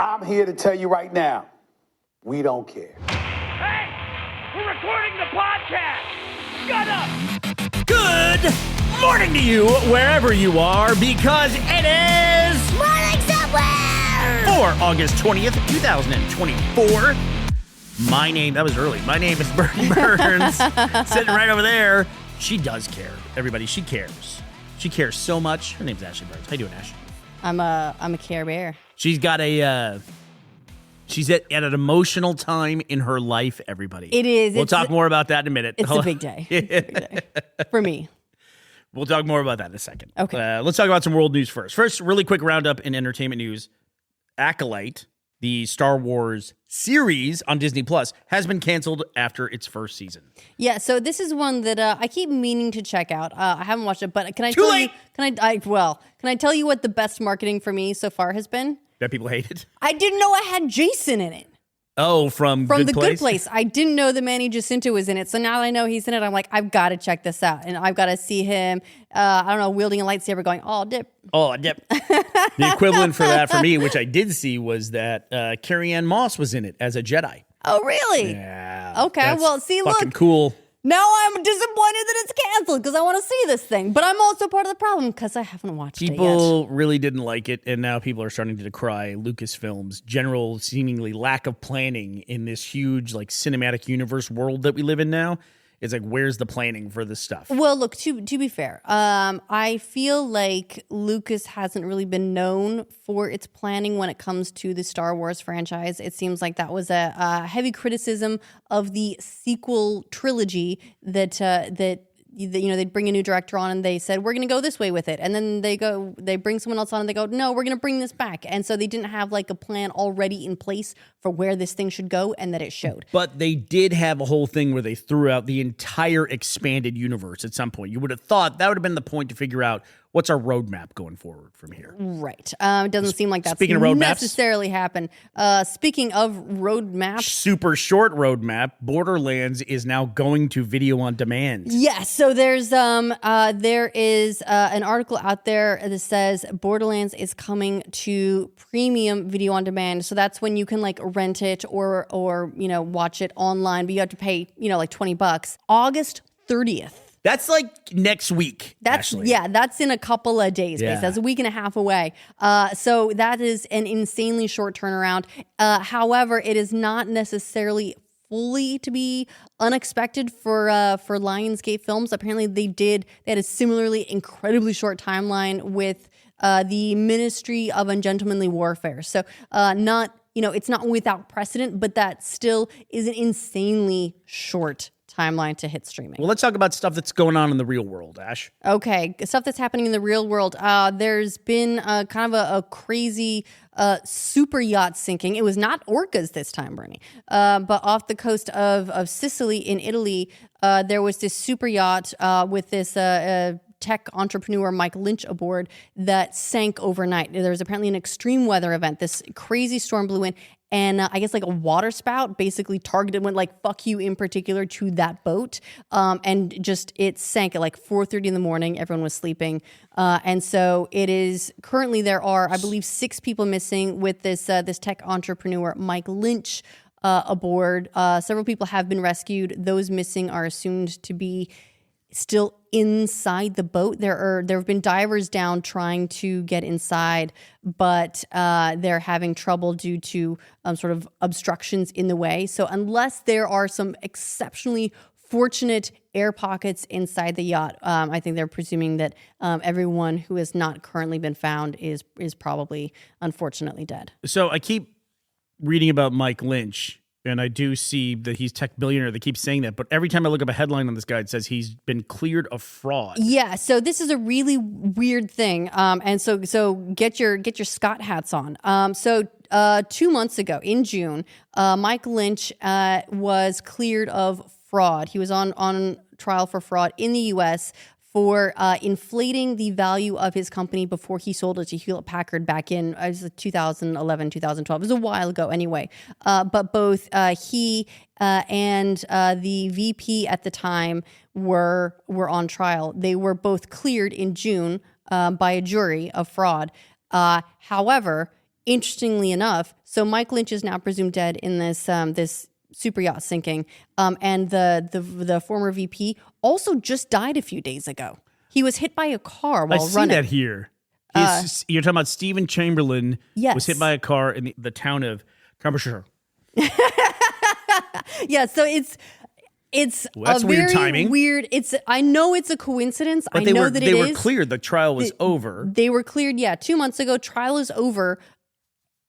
I'm here to tell you right now, we don't care. Hey, we're recording the podcast. Shut up. Good morning to you, wherever you are, because it is Morning Somewhere! for August 20th, 2024. My name is Bernie Burns, sitting right over there. She does care, everybody. She cares. She cares so much. Her name's Ashley Burns. How you doing, Ash? I'm a Care Bear. She's got she's at an emotional time in her life, everybody. It is. We'll talk more about that in a minute. It's a big day. It's a big day. For me. We'll talk more about that in a second. Okay. Let's talk about some world news first. First, really quick roundup in entertainment news. Acolyte, the Star Wars series on Disney Plus, has been canceled after its first season. Yeah, so this is one that I keep meaning to check out. I haven't watched it, but can I Too tell late. you? Can I tell you what the best marketing for me so far has been? That people hate it? I didn't know I had Jason in it. Oh, from Good the Place? Good Place. I didn't know that Manny Jacinto was in it. So now that I know he's in it, I'm like, I've got to check this out. And I've got to see him, wielding a lightsaber going, oh, dip. Oh, dip. The equivalent for that for me, which I did see, was that Carrie-Anne Moss was in it as a Jedi. Oh, really? Yeah. Okay, that's well, see, fucking look. cool. Now I'm disappointed that it's canceled because I want to see this thing. But I'm also part of the problem because I haven't watched it yet. People really didn't like it, and now people are starting to decry Lucasfilm's general seemingly lack of planning in this huge like cinematic universe world that we live in now. It's like, where's the planning for this stuff? Well, look, to be fair, I feel like Lucas hasn't really been known for its planning when it comes to the Star Wars franchise. It seems like that was a heavy criticism of the sequel trilogy that they'd bring a new director on and they said, we're going to go this way with it. And then they bring someone else on and they go, no, we're going to bring this back. And so they didn't have like a plan already in place for where this thing should go, and that it showed. But they did have a whole thing where they threw out the entire expanded universe at some point. You would have thought that would have been the point to figure out what's our roadmap going forward from here. Right. It doesn't seem like that's Speaking of roadmaps, necessarily happened. Speaking of roadmaps. Super short roadmap, Borderlands is now going to video on demand. Yes. So there is an article out there that says Borderlands is coming to premium video on demand. So that's when you can like rent it or watch it online, but you have to pay, like $20. August 30th. That's like next week. That's in a couple of days. Yeah. That's a week and a half away. So that is an insanely short turnaround. However, it is not necessarily fully to be unexpected for Lionsgate Films. Apparently, they had a similarly incredibly short timeline with the Ministry of Ungentlemanly Warfare. So it's not without precedent, but that still is an insanely short timeline to hit streaming. Well, let's talk about stuff that's going on in the real world, Ash. Okay, stuff that's happening in the real world. There's been kind of a crazy super yacht sinking. It was not orcas this time, Bernie, but off the coast of Sicily in Italy, there was this super yacht with this tech entrepreneur Mike Lynch aboard that sank overnight. There was apparently an extreme weather event. This crazy storm blew in, and I guess like a water spout basically went like fuck you in particular to that boat, and just it sank at like 4:30 in the morning. Everyone was sleeping, and so it is currently there are I believe 6 people missing with this tech entrepreneur Mike Lynch aboard. Several people have been rescued. Those missing are assumed to be still inside the boat. There have been divers down trying to get inside, but they're having trouble due to sort of obstructions in the way. So unless there are some exceptionally fortunate air pockets inside the yacht, I think they're presuming that everyone who has not currently been found is probably unfortunately dead. So I keep reading about Mike Lynch, and I do see that he's tech billionaire. They keep saying that, but every time I look up a headline on this guy, it says he's been cleared of fraud. Yeah, so this is a really weird thing, and so get your Scott hats on. 2 months ago in June, Mike Lynch was cleared of fraud. He was on trial for fraud in the U.S. for inflating the value of his company before he sold it to Hewlett-Packard back in 2011, 2012. It was a while ago anyway. But both he and the VP at the time were on trial. They were both cleared in June by a jury of fraud. However, interestingly enough, so Mike Lynch is now presumed dead in this this super yacht sinking, and the former VP also just died a few days ago. He was hit by a car while I see running. that here. You're talking about Stephen Chamberlain Yes. was hit by a car in the town of Cumbershire. Yeah, so it's Well, that's a weird very timing. weird. I know it's a coincidence. But I they know were that they it were is. cleared. The trial was over. They were cleared, 2 months ago. Trial is over,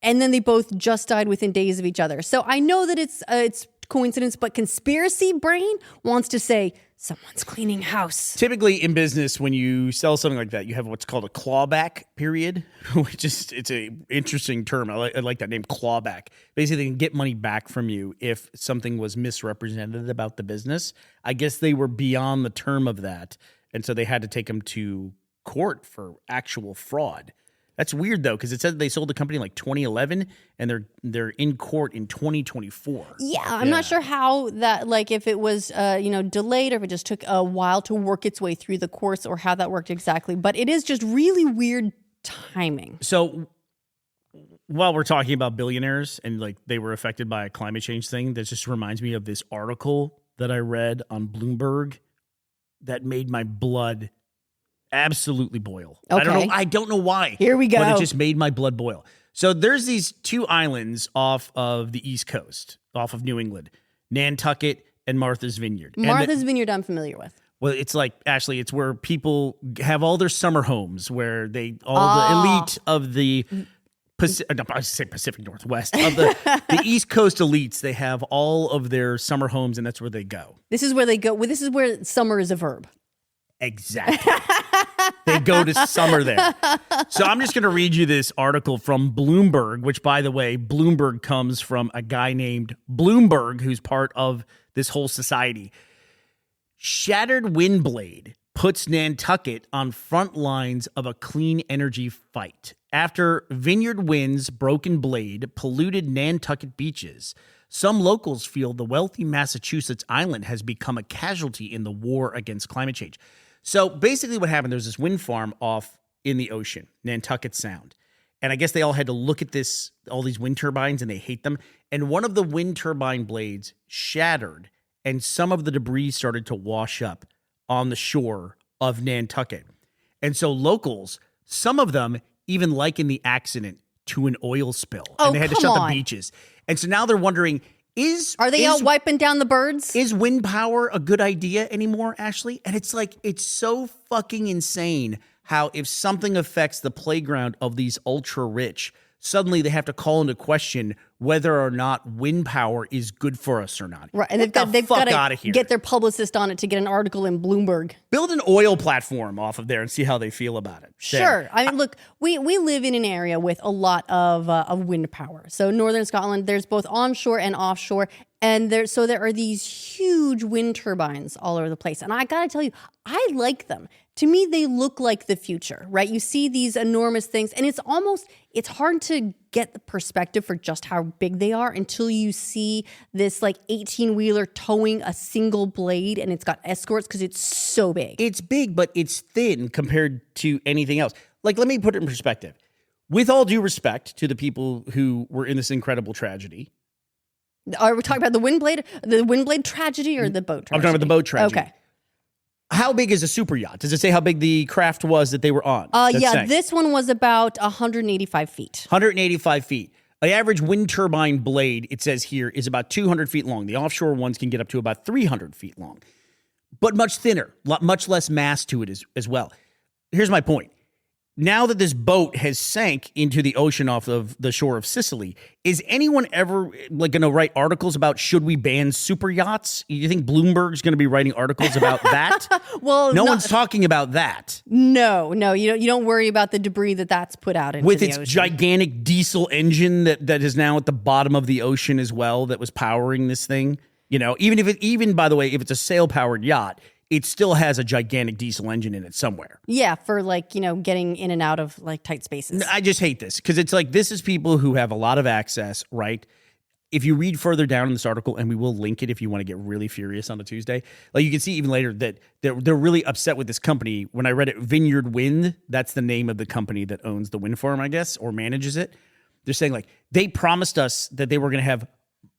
and then they both just died within days of each other. So I know that it's coincidence, but conspiracy brain wants to say someone's cleaning house. Typically in business, when you sell something like that, you have what's called a clawback period, which is it's a interesting term. I like that name, clawback. Basically, they can get money back from you if something was misrepresented about the business. I guess they were beyond the term of that, and so they had to take them to court for actual fraud. That's weird though, because it said they sold the company in like 2011, and they're in court in 2024. Yeah, I'm not sure how that, like, if it was, delayed or if it just took a while to work its way through the course or how that worked exactly. But it is just really weird timing. So while we're talking about billionaires and like they were affected by a climate change thing, that just reminds me of this article that I read on Bloomberg that made my blood absolutely boil. Okay. I don't know why. Here we go. But it just made my blood boil. So there's these two islands off of the East Coast, off of New England, Nantucket and Martha's Vineyard. Martha's Vineyard I'm familiar with. Well, it's like, Ashley, it's where people have all their summer homes where the elite of the Pacific Northwest, of the East Coast elites, they have all of their summer homes, and that's where they go. This is where they go. Well, this is where summer is a verb. Exactly. They go to summer there. So I'm just going to read you this article from Bloomberg, which, by the way, Bloomberg comes from a guy named Bloomberg, who's part of this whole society. Shattered wind blade puts Nantucket on front lines of a clean energy fight. After vineyard winds broken blade polluted Nantucket beaches, some locals feel the wealthy Massachusetts island has become a casualty in the war against climate change. So basically what happened, there's this wind farm off in the ocean, Nantucket Sound. And I guess they all had to look at all these wind turbines, and they hate them. And one of the wind turbine blades shattered, and some of the debris started to wash up on the shore of Nantucket. And so locals, some of them even likened the accident to an oil spill. And they had to shut the beaches. And so now they're wondering, Are they all wiping down the birds? Is wind power a good idea anymore, Ashley? And it's like, it's so fucking insane how if something affects the playground of these ultra rich, suddenly they have to call into question whether or not wind power is good for us or not. Right, and they've got to get their publicist on it to get an article in Bloomberg. Build an oil platform off of there and see how they feel about it. Sure. There. I mean, look, we live in an area with a lot of wind power. So northern Scotland, there's both onshore and offshore, and there are these huge wind turbines all over the place. And I got to tell you, I like them. To me, they look like the future, right? You see these enormous things, and it's hard to get the perspective for just how big they are until you see this like 18-wheeler towing a single blade, and it's got escorts because it's so big. It's big, but it's thin compared to anything else. Like, let me put it in perspective. With all due respect to the people who were in this incredible tragedy. Are we talking about the wind blade tragedy or the boat tragedy? I'm talking about the boat tragedy. Okay. How big is a super yacht? Does it say how big the craft was that they were on? This one was about 185 feet. 185 feet. The average wind turbine blade, it says here, is about 200 feet long. The offshore ones can get up to about 300 feet long, but much thinner, much less mass to it as well. Here's my point. Now that this boat has sank into the ocean off of the shore of Sicily, is anyone ever going to write articles about should we ban super yachts? You think Bloomberg's going to be writing articles about that? Well, no one's talking about that. No, you don't worry about the debris that's put out into with the its ocean. Gigantic diesel engine that is now at the bottom of the ocean as well, that was powering this thing. You know, even by the way, if it's a sail powered yacht, it still has a gigantic diesel engine in it somewhere. Yeah, for getting in and out of tight spaces. I just hate this because it's like, this is people who have a lot of access, right? If you read further down in this article, and we will link it if you want to get really furious on a Tuesday, like you can see even later that they're really upset with this company. When I read it, Vineyard Wind, that's the name of the company that owns the wind farm, I guess, or manages it. they're saying like they promised us that they were going to have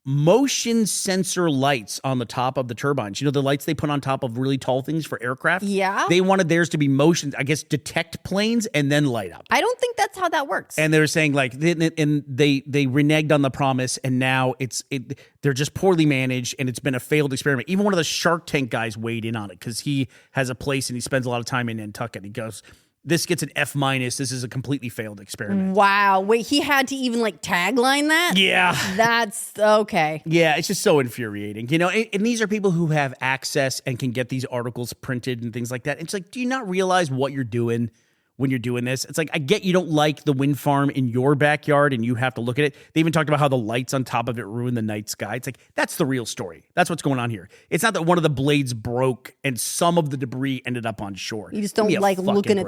motion sensor lights on the top of the turbines. You know, the lights they put on top of really tall things for aircraft? Yeah. They wanted theirs to be motion, I guess, detect planes and then light up. I don't think that's how that works. And they're saying like, and they reneged on the promise, and now they're just poorly managed, and it's been a failed experiment. Even one of the Shark Tank guys weighed in on it because he has a place and he spends a lot of time in Nantucket. He goes, this gets an F-. This is a completely failed experiment. Wow. Wait, he had to even like tagline that? Yeah. That's okay. Yeah, it's just so infuriating. You know, and these are people who have access and can get these articles printed and things like that. It's like, do you not realize what you're doing when you're doing this? It's like, I get you don't like the wind farm in your backyard and you have to look at it. They even talked about how the lights on top of it ruin the night sky. It's like, that's the real story. That's what's going on here. It's not that one of the blades broke and some of the debris ended up on shore. You just don't like looking at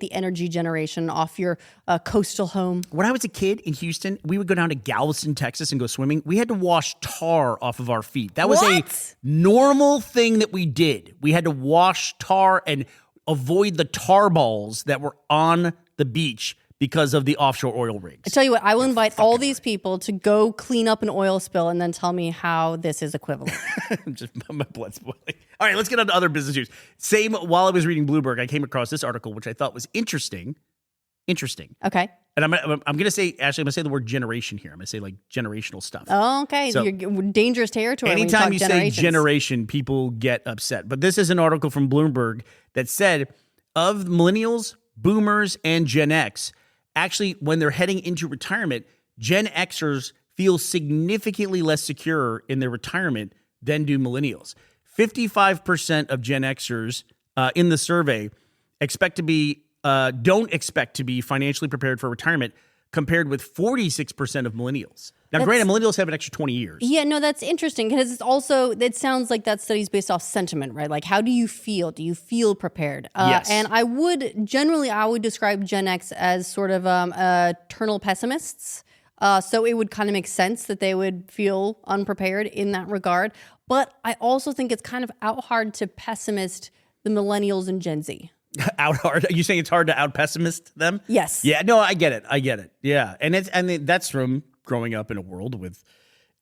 the energy generation off your coastal home. When I was a kid in Houston, we would go down to Galveston, Texas and go swimming. We had to wash tar off of our feet. That was a normal thing that we did. We had to wash tar and avoid the tar balls that were on the beach because of the offshore oil rigs. I tell you what, I will invite all these people to go clean up an oil spill and then tell me how this is equivalent. Just my blood's boiling. All right, let's get on to other business news. Same, while I was reading Bloomberg, I came across this article, which I thought was interesting. Okay. And I'm going to say, actually, I'm going to say the word generation here. I'm going to say like generational stuff. Oh, okay. So, you're dangerous territory. Anytime you say generations. generation, people get upset. But this is an article from Bloomberg that said of millennials, boomers, and Gen X, actually, when they're heading into retirement, Gen Xers feel significantly less secure in their retirement than do millennials. 55% of Gen Xers in the survey don't expect to be financially prepared for retirement, compared with 46% of millennials. Now, granted, millennials have an extra 20 years. Yeah, no, that's interesting because it sounds like that study's based off sentiment, right? Like, how do you feel? Do you feel prepared? Yes. And I would describe Gen X as sort of eternal pessimists. So it would kind of make sense that they would feel unprepared in that regard. But I also think it's kind of out hard to pessimist the millennials and Gen Z. Out hard? Are you saying it's hard to out pessimist them? Yes. Yeah, no, I get it. Yeah. And that's from growing up in a world with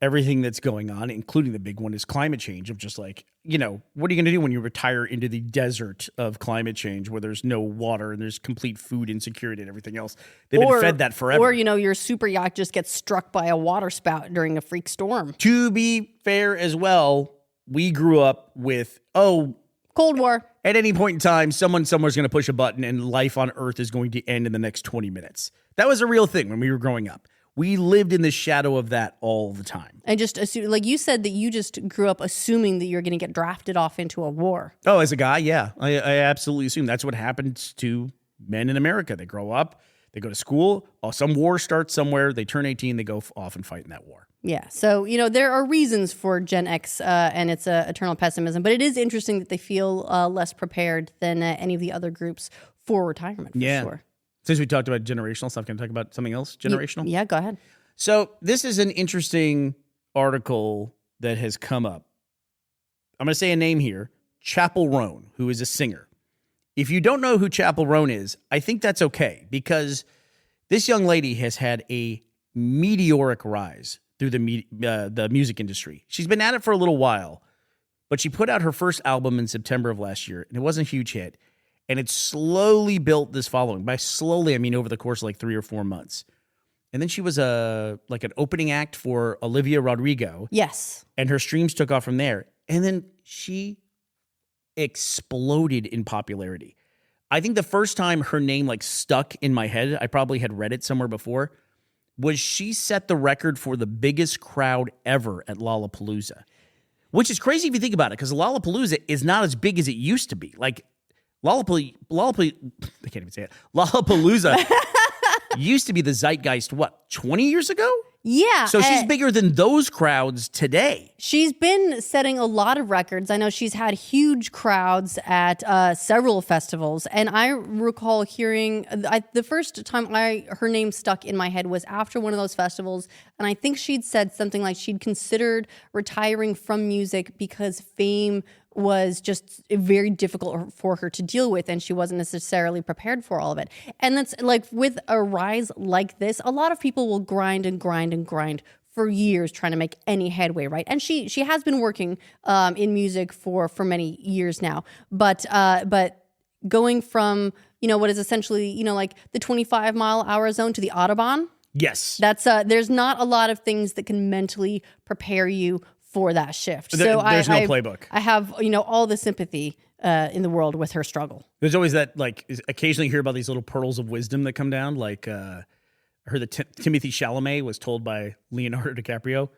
everything that's going on, including the big one is climate change, of just like, you know, what are you going to do when you retire into the desert of climate change where there's no water and there's complete food insecurity and everything else? They've been fed that forever. Or, you know, your super yacht just gets struck by a water spout during a freak storm. To be fair as well, we grew up with, Cold War. At any point in time, someone somewhere's going to push a button and life on Earth is going to end in the next 20 minutes. That was a real thing when we were growing up. We lived in the shadow of that all the time. And just assume, like you said, that you just grew up assuming that you're going to get drafted off into a war. Oh, as a guy, yeah. I absolutely assume that's what happens to men in America. They grow up, they go to school, some war starts somewhere, they turn 18, they go off and fight in that war. Yeah. So, you know, there are reasons for Gen X and its eternal pessimism, but it is interesting that they feel less prepared than any of the other groups for retirement, for sure. Since we talked about generational stuff, can I talk about something else generational? Yeah, go ahead. So this is an interesting article that has come up. I'm going to say a name here, Chappell Roan, who is a singer. If you don't know who Chappell Roan is, I think that's okay, because this young lady has had a meteoric rise through the music industry. She's been at it for a little while, but she put out her first album in September of last year, and it wasn't a huge hit. And it slowly built this following. By slowly, I mean over the course of like 3 or 4 months. And then she was an opening act for Olivia Rodrigo. Yes. And her streams took off from there. And then she exploded in popularity. I think the first time her name like stuck in my head, I probably had read it somewhere before, was she set the record for the biggest crowd ever at Lollapalooza. Which is crazy if you think about it, because Lollapalooza is not as big as it used to be. Like, Lollapalooza, I can't even say it. Lollapalooza used to be the zeitgeist, 20 years ago? Yeah. So she's bigger than those crowds today. She's been setting a lot of records. I know she's had huge crowds at several festivals. And I recall hearing, the first time her name stuck in my head was after one of those festivals. And I think she'd said something like she'd considered retiring from music because fame was just very difficult for her to deal with, and she wasn't necessarily prepared for all of it. And that's like with a rise like this, a lot of people will grind and grind and grind for years trying to make any headway, right? And she has been working in music for many years now, but going from what is essentially like the 25-mile-hour zone to the Autobahn. Yes. That's there's not a lot of things that can mentally prepare you for that shift. There's no playbook. I have all the sympathy in the world with her struggle. There's always that, occasionally you hear about these little pearls of wisdom that come down. I heard that Timothy Chalamet was told by Leonardo DiCaprio,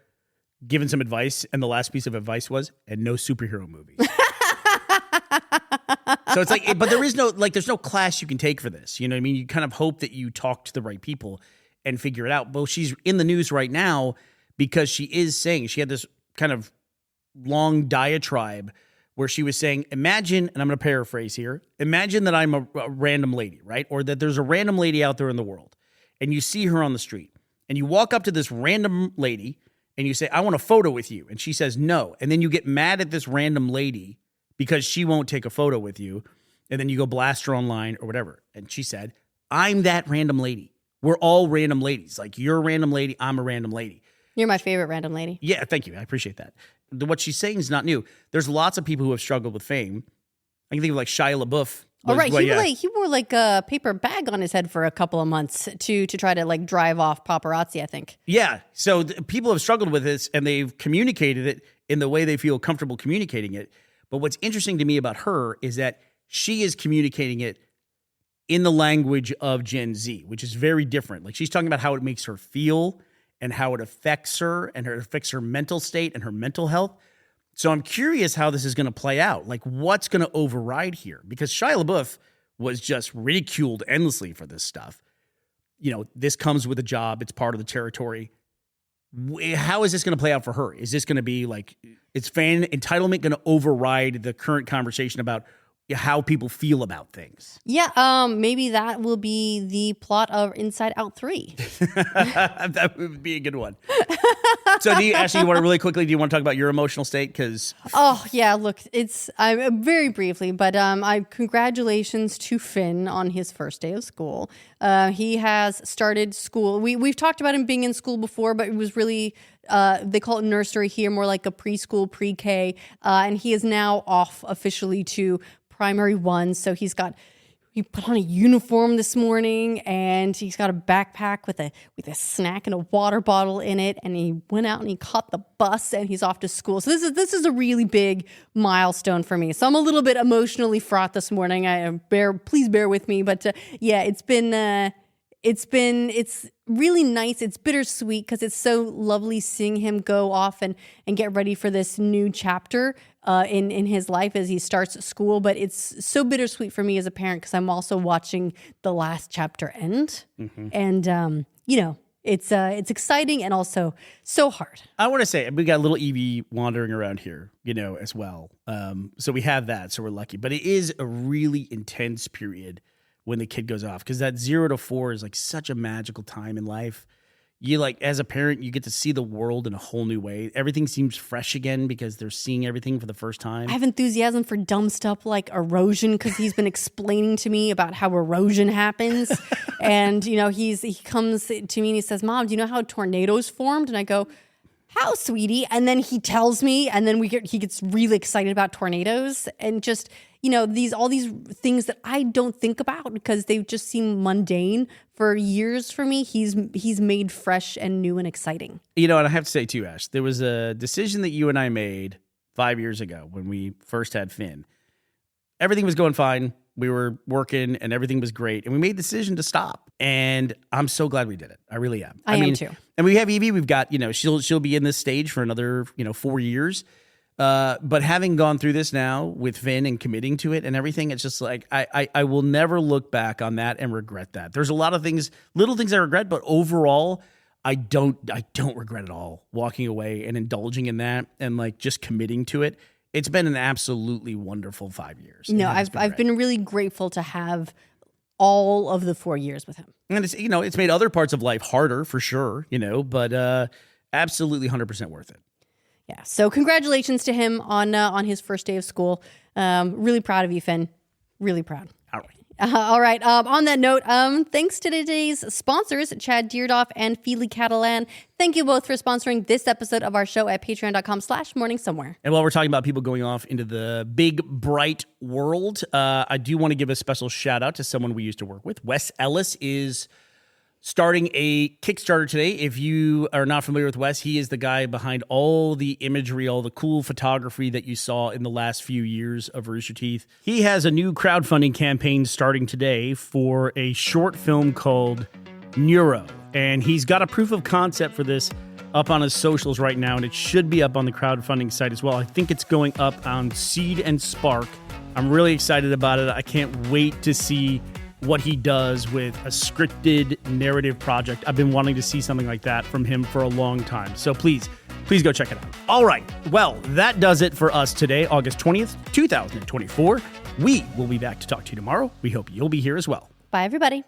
given some advice, and the last piece of advice was, and no superhero movies. So it's but there is no, there's no class you can take for this. You know what I mean? You kind of hope that you talk to the right people and figure it out. Well, she's in the news right now because she is saying, she had this kind of long diatribe where she was saying, imagine, and I'm going to paraphrase here, imagine that I'm a random lady, right? Or that there's a random lady out there in the world, and you see her on the street, and you walk up to this random lady, and you say, I want a photo with you. And she says no. And then you get mad at this random lady because she won't take a photo with you, and then you go blast her online or whatever. And she said, I'm that random lady. We're all random ladies. You're a random lady, I'm a random lady. You're my favorite random lady. Yeah, thank you. I appreciate that. What she's saying is not new. There's lots of people who have struggled with fame. I can think of Shia LaBeouf. Oh, right. He wore a paper bag on his head for a couple of months to try to drive off paparazzi, I think. Yeah. So people have struggled with this, and they've communicated it in the way they feel comfortable communicating it. But what's interesting to me about her is that she is communicating it in the language of Gen Z, which is very different. She's talking about how it makes her feel and how it affects her, and it affects her mental state and her mental health. So I'm curious how this is going to play out. What's going to override here? Because Shia LaBeouf was just ridiculed endlessly for this stuff. This comes with a job. It's part of the territory. How is this going to play out for her? Is this going to be is fan entitlement going to override the current conversation about how people feel about things? Yeah, maybe that will be the plot of Inside Out 3. That would be a good one. So do you want to really quickly, do you want to talk about your emotional state? Because look, I'm very briefly, but congratulations to Finn on his first day of school. He has started school. We've talked about him being in school before, but it was really they call it nursery here, more like a preschool, pre-K, and he is now off officially to primary one. So he put on a uniform this morning, and he's got a backpack with a snack and a water bottle in it. And he went out and he caught the bus, and he's off to school. So this is a really big milestone for me. So I'm a little bit emotionally fraught this morning. Please bear with me, but it's really nice. It's bittersweet because it's so lovely seeing him go off and get ready for this new chapter in his life as he starts school. But it's so bittersweet for me as a parent because I'm also watching the last chapter end. Mm-hmm. And, it's exciting and also so hard. I want to say we got a little Evie wandering around here, as well. So we have that. So we're lucky. But it is a really intense period when the kid goes off, because that 0 to 4 is such a magical time in life. You as a parent, you get to see the world in a whole new way. Everything seems fresh again because they're seeing everything for the first time. I have enthusiasm for dumb stuff like erosion because he's been explaining to me about how erosion happens. And, he comes to me and he says, Mom, do you know how tornadoes formed? And I go, how, sweetie? And then he tells me, and then he gets really excited about tornadoes and just, all these things that I don't think about because they just seem mundane for years for me. He's made fresh and new and exciting. And I have to say too, Ash, there was a decision that you and I made 5 years ago when we first had Finn. Everything was going fine. We were working and everything was great. And we made the decision to stop. And I'm so glad we did it. I really am. I am too. And we have Evie. We've got, she'll be in this stage for another, 4 years. But having gone through this now with Finn and committing to it and everything, it's just I will never look back on that and regret that. There's a lot of things, little things I regret, but overall, I don't regret at all walking away and indulging in that and just committing to it. It's been an absolutely wonderful 5 years. No, I've been really grateful to have all of the 4 years with him. And it's, it's made other parts of life harder for sure, but absolutely 100% worth it. Yeah. So congratulations to him on his first day of school. Really proud of you, Finn. Really proud. All right. All right. On that note, thanks to today's sponsors, Chad Deardoff and Feely Catalan. Thank you both for sponsoring this episode of our show at patreon.com/morningsomewhere. And while we're talking about people going off into the big, bright world, I do want to give a special shout out to someone we used to work with. Wes Ellis is starting a Kickstarter today. If you are not familiar with Wes, he is the guy behind all the imagery, all the cool photography that you saw in the last few years of Rooster Teeth. He has a new crowdfunding campaign starting today for a short film called Neuro. And he's got a proof of concept for this up on his socials right now, and it should be up on the crowdfunding site as well. I think it's going up on Seed and Spark. I'm really excited about it. I can't wait to see what he does with a scripted narrative project. I've been wanting to see something like that from him for a long time. So please go check it out. All right. Well, that does it for us today, August 20th, 2024. We will be back to talk to you tomorrow. We hope you'll be here as well. Bye, everybody.